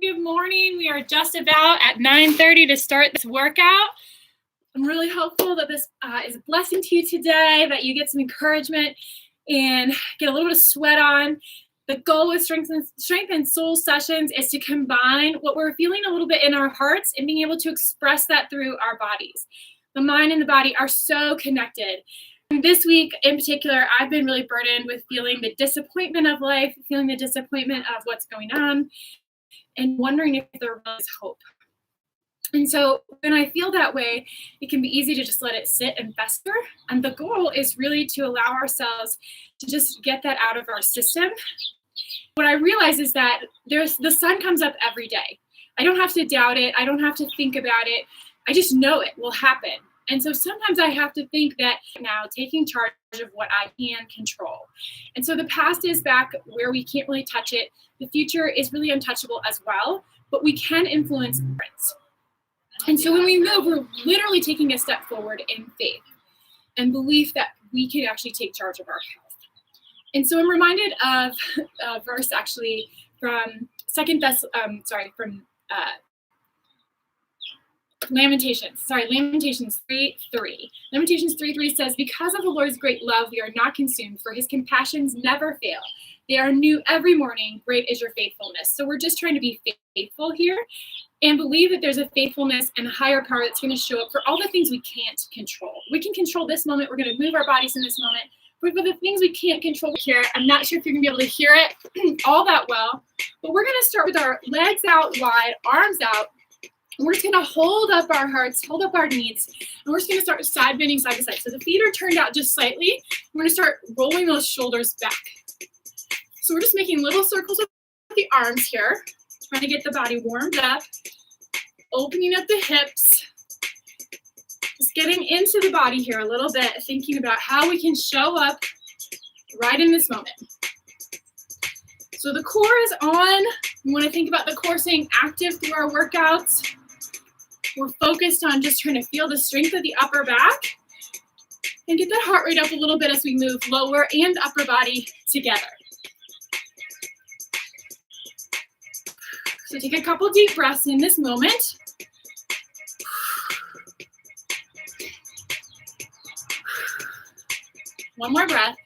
Good morning. We are just about at 9:30 to start this workout. I'm really hopeful that this is a blessing to you today, that you get some encouragement and get a little bit of sweat on. The goal with Strength and Soul sessions is to combine what we're feeling a little bit in our hearts and being able to express that through our bodies. The mind and the body are so connected. And this week in particular, I've been really burdened with feeling the disappointment of life, feeling the disappointment of what's going on, and wondering if there was hope. And so when I feel that way, it can be easy to just let it sit and fester. And the goal is really to allow ourselves to just get that out of our system. What I realize is that the sun comes up every day. I don't have to doubt it. I don't have to think about it. I just know it will happen. And so sometimes I have to think that now taking charge of what I can control. And so the past is back where we can't really touch it. The future is really untouchable as well, but we can influence difference. And so when we move, we're literally taking a step forward in faith and belief that we can actually take charge of our health. And so I'm reminded of a verse actually from Lamentations 3:3. Lamentations 3:3 says, "Because of the Lord's great love, we are not consumed, for his compassions never fail. They are new every morning. Great is your faithfulness." So we're just trying to be faithful here and believe that there's a faithfulness and a higher power that's going to show up for all the things we can't control. We can control this moment. We're going to move our bodies in this moment. But for the things we can't control here, I'm not sure if you're going to be able to hear it all that well, but we're going to start with our legs out wide, arms out. We're just going to hold up our hearts, hold up our knees, and we're just going to start side bending side to side. So the feet are turned out just slightly. We're going to start rolling those shoulders back. So we're just making little circles with the arms here, trying to get the body warmed up, opening up the hips, just getting into the body here a little bit, thinking about how we can show up right in this moment. So the core is on. We want to think about the core staying active through our workouts. We're focused on just trying to feel the strength of the upper back and get that heart rate up a little bit as we move lower and upper body together. So take a couple deep breaths in this moment. One more breath.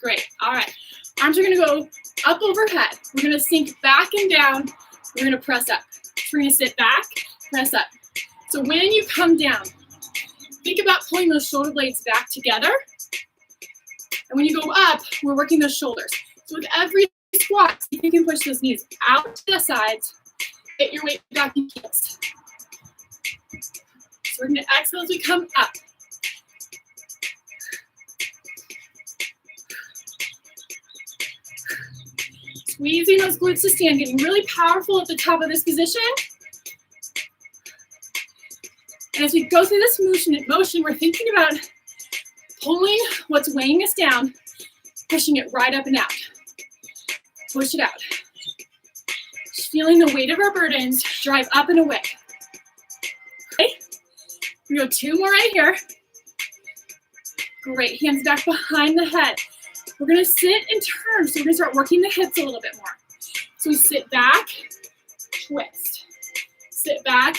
Great. All right. Arms are going to go up overhead. We're going to sink back and down. We're going to press up. We're going to sit back, press up. So when you come down, think about pulling those shoulder blades back together. And when you go up, we're working those shoulders. So with every squat, see if you can push those knees out to the sides. Get your weight back in heels. So we're going to exhale as we come up. Squeezing those glutes to stand, getting really powerful at the top of this position. And as we go through this motion, we're thinking about pulling what's weighing us down, pushing it right up and out. Push it out. Just feeling the weight of our burdens drive up and away. Okay, we go two more right here. Great, hands back behind the head. We're going to sit and turn, so we're going to start working the hips a little bit more. So we sit back, twist. Sit back,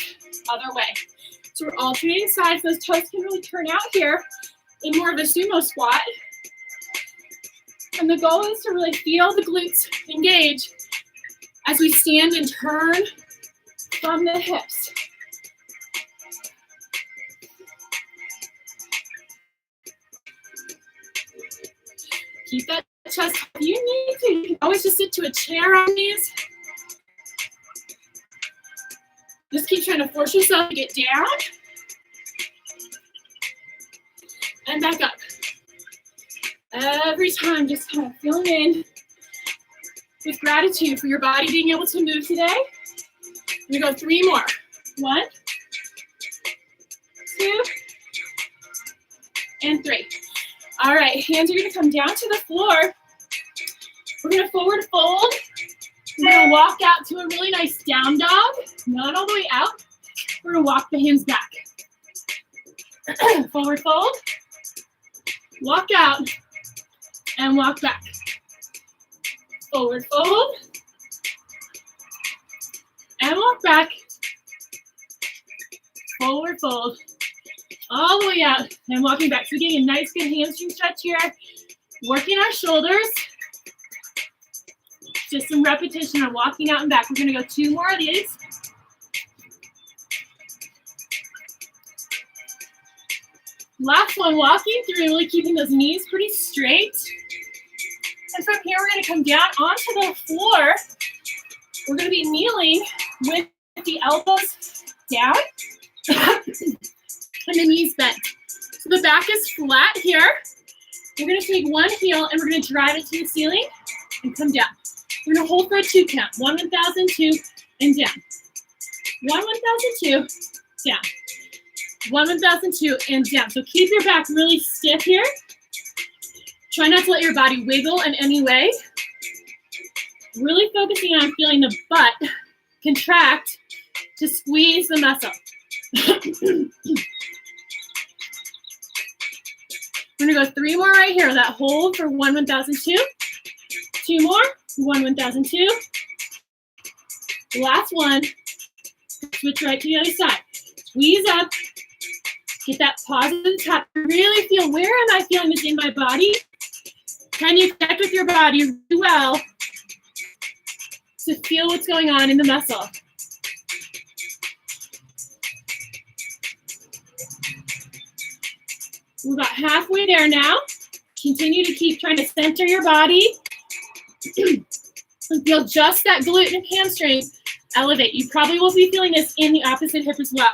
other way. So we're alternating sides. Those toes can really turn out here in more of a sumo squat. And the goal is to really feel the glutes engage as we stand and turn from the hips. Keep that chest up. You need to. You can always just sit to a chair on these. Just keep trying to force yourself to get down. And back up. Every time, just kind of feeling in with gratitude for your body being able to move today. We go three more. 1, 2, and 3. All right, hands are going to come down to the floor. We're going to forward fold. We're going to walk out to a really nice down dog. Not all the way out. We're going to walk the hands back. Forward fold. Walk out and walk back. Forward fold. and walk back. Forward fold. All the way out and walking back. So we're getting a nice good hamstring stretch here. Working our shoulders. Just some repetition on walking out and back. We're going to go 2 more of these. Last one, walking through, really keeping those knees pretty straight. And from here, we're going to come down onto the floor. We're going to be kneeling with the elbows down and the knees bent. So the back is flat here. We're going to take one heel and we're going to drive it to the ceiling and come down. We're going to hold for a 2 count. 1, 1,000, 2, and down. 1, 1,000, 2, down. 1, 1,000, 2, and down. So keep your back really stiff here. Try not to let your body wiggle in any way. Really focusing on feeling the butt contract to squeeze the muscle. We're going to go 3 more right here. That hold for 1, 1,002. 2 more. 1, 1,002. Last one. Switch right to the other side. Squeeze up. Get that pause at the top. Really feel, where am I feeling this in my body? Can you connect with your body really well to feel what's going on in the muscle? We're about halfway there now. Continue to keep trying to center your body and feel just that glute and hamstring elevate. You probably will be feeling this in the opposite hip as well.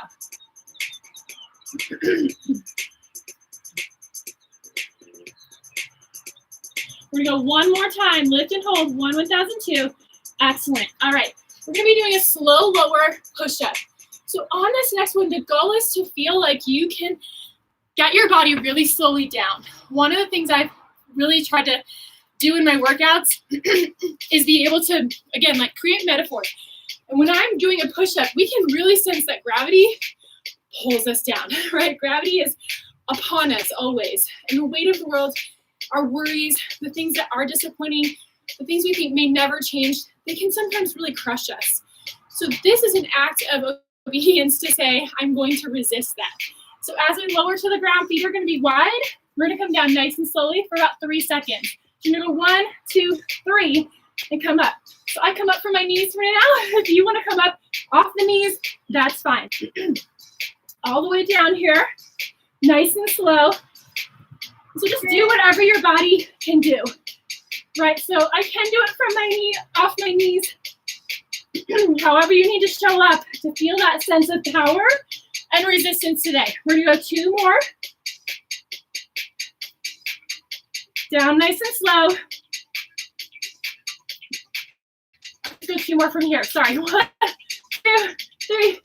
We're gonna go one more time. Lift and hold. 1, 1,002. Excellent. All right. We're gonna be doing a slow lower push-up. So on this next one, the goal is to feel like you can get your body really slowly down. One of the things I've really tried to do in my workouts is be able to, again, like create metaphor. And when I'm doing a push-up, we can really sense that gravity pulls us down, right? Gravity is upon us always. And the weight of the world, our worries, the things that are disappointing, the things we think may never change, they can sometimes really crush us. So this is an act of obedience to say, I'm going to resist that. So as we lower to the ground, feet are going to be wide. We're going to come down nice and slowly for about 3 seconds. You're going to go 1, 2, 3, and come up. So I come up from my knees right now. If you want to come up off the knees, that's fine. All the way down here, nice and slow. So just do whatever your body can do, right? So I can do it from my knee, off my knees. However you need to show up to feel that sense of power and resistance today. We're gonna go 2 more. Down nice and slow. Let's go 2 more from here. Sorry. 1, 2, 3.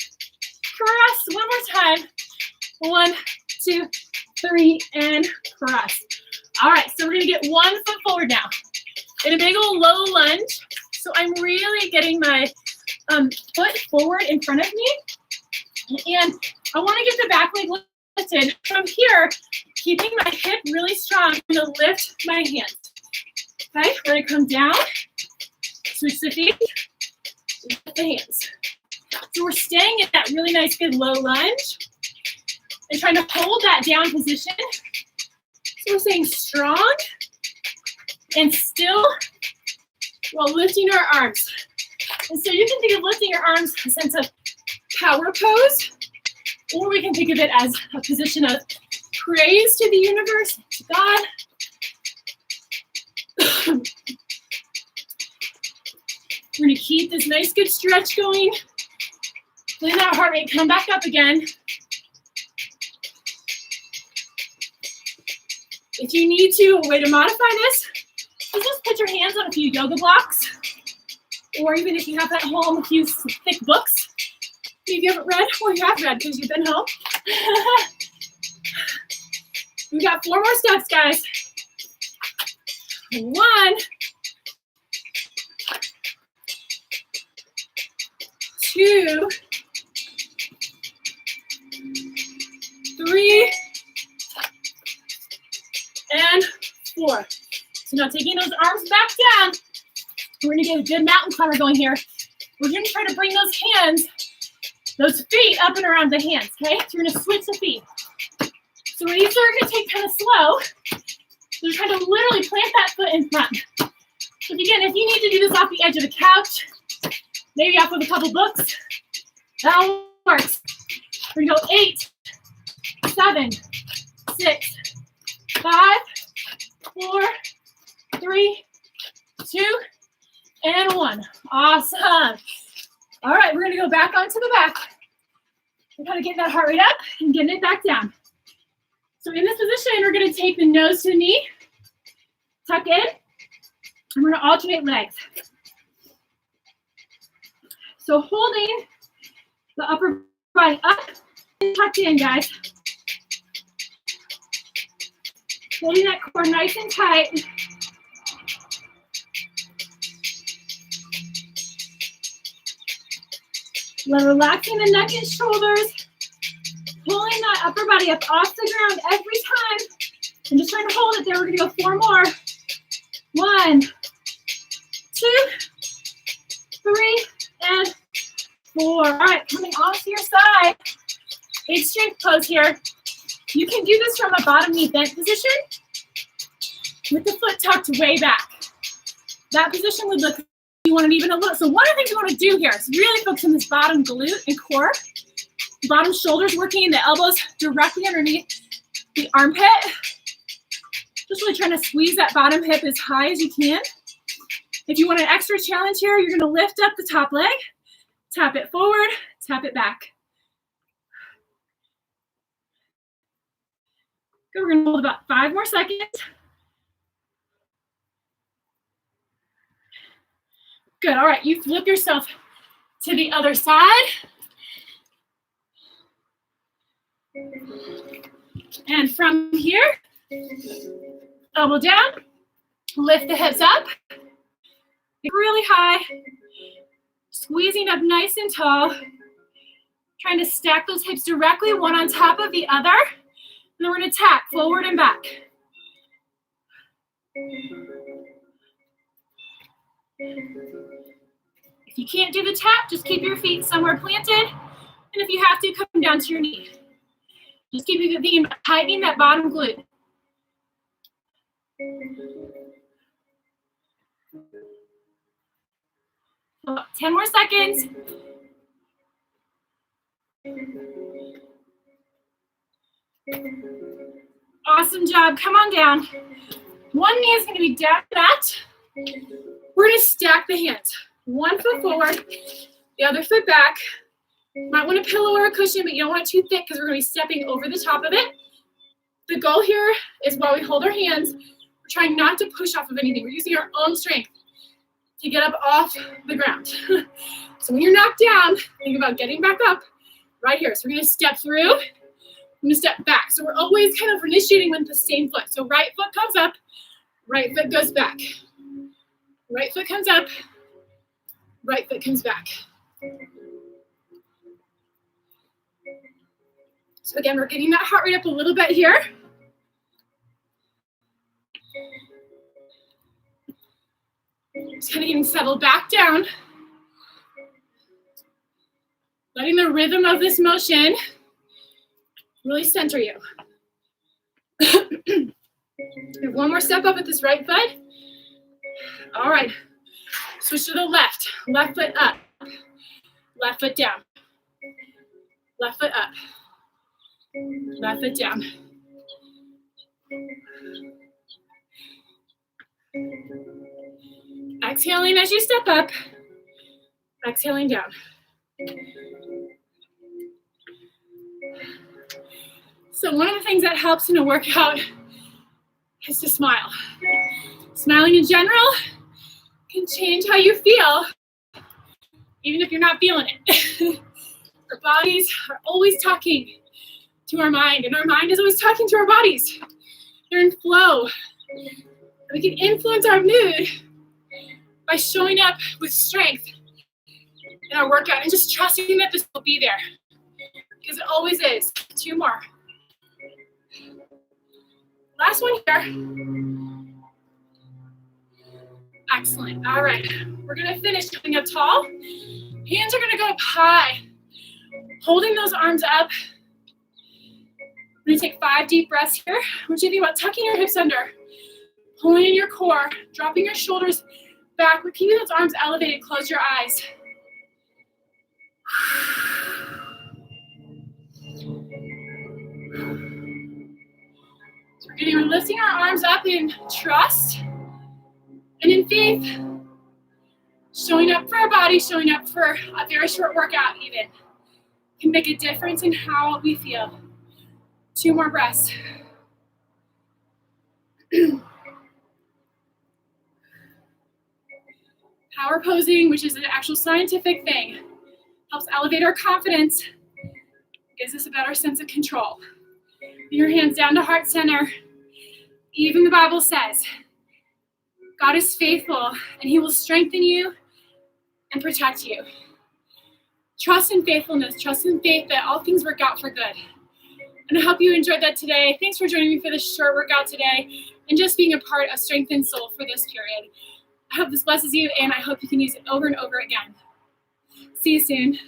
Press. One more time. 1, 2, 3, and press. All right, so we're gonna get 1 foot forward now in a big old low lunge. So I'm really getting my foot forward in front of me, and I want to get the back leg lifted. From here, keeping my hip really strong, I'm gonna lift my hands. Okay, we're gonna come down, switch the feet, lift the hands. So we're staying at that really nice good low lunge and trying to hold that down position. So we're staying strong and still while lifting our arms. And so you can think of lifting your arms a sense of power pose, or we can think of it as a position of praise to the universe, to God. We're gonna keep this nice good stretch going. Let that heart rate come back up again. If you need to, a way to modify this is just put your hands on a few yoga blocks, or even if you have at home a few thick books maybe you haven't read, or you have read because you've been home. We've got 4 more steps, guys. 1, 2, 3, and 4. So now taking those arms back down, we're gonna get a good mountain climber going here. We're gonna try to bring those hands, those feet up and around the hands, okay? So you're gonna switch the feet. So these are gonna take kind of slow. So you're trying to literally plant that foot in front. So again, if you need to do this off the edge of the couch, maybe off of a couple books, that all works. We're gonna go 8, 7, 6, 5, 4, 3, 2, and 1. Awesome. All right, we're gonna go back onto the back. We're kind of getting that heart rate up and getting it back down. So in this position, we're gonna take the nose to the knee, tuck in, and we're gonna alternate legs. So holding the upper body up and tucked in, guys. Holding that core nice and tight. Relaxing the neck and shoulders. Pulling that upper body up off the ground every time. And just trying to hold it there. We're gonna go 4 more. 1, 2, 3, and 4. All right, coming off to your side. Big strength pose here. You can do this from a bottom knee bent position with the foot tucked way back. That position would look, you want it even a little. So one of the things you want to do here is really focus on this bottom glute and core. Bottom shoulders working, the elbows directly underneath the armpit. Just really trying to squeeze that bottom hip as high as you can. If you want an extra challenge here, you're going to lift up the top leg, tap it forward, tap it back. Good, we're going to hold about 5 more seconds. Good, all right, you flip yourself to the other side. And from here, elbow down, lift the hips up, really high, squeezing up nice and tall, trying to stack those hips directly one on top of the other, and then we're gonna tap forward and back. If you can't do the tap, just keep your feet somewhere planted, and if you have to, come down to your knee. Just keep thinking about tightening that bottom glute. About 10 more seconds. Awesome job. Come on down. One knee is going to be down that. We're going to stack the hands. One foot forward, the other foot back. You might want a pillow or a cushion, but you don't want it too thick because we're going to be stepping over the top of it. The goal here is while we hold our hands, we're trying not to push off of anything. We're using our own strength to get up off the ground. So when you're knocked down, think about getting back up right here. So we're going to step through. I'm going to step back. So we're always kind of initiating with the same foot. So right foot comes up, right foot goes back. Right foot comes up, right foot comes back. So again, we're getting that heart rate up a little bit here. Just kind of getting settled back down. Letting the rhythm of this motion really center you. One more step up with this right foot. All right. Switch to the left. Left foot up. Left foot down. Left foot up. Left foot down. Exhaling as you step up. Exhaling down. So one of the things that helps in a workout is to smile. Smiling in general can change how you feel, even if you're not feeling it. Our bodies are always talking to our mind, and our mind is always talking to our bodies. They're in flow. We can influence our mood by showing up with strength in our workout and just trusting that this will be there, because it always is. 2 more. Last one here. Excellent. All right. We're going to finish coming up tall. Hands are gonna go up high, holding those arms up. We're gonna take 5 deep breaths here. I want you to think about tucking your hips under, pulling in your core, dropping your shoulders back, but keeping those arms elevated. Close your eyes. So we're lifting our arms up in trust and in faith, showing up for our body, showing up for a very short workout even, can make a difference in how we feel. 2 more breaths. Power posing, which is an actual scientific thing, helps elevate our confidence, gives us a better sense of control. Bring your hands down to heart center. Even the Bible says, God is faithful and he will strengthen you and protect you. Trust in faithfulness, trust in faith that all things work out for good. And I hope you enjoyed that today. Thanks for joining me for this short workout today and just being a part of Strengthened Soul for this period. I hope this blesses you and I hope you can use it over and over again. See you soon.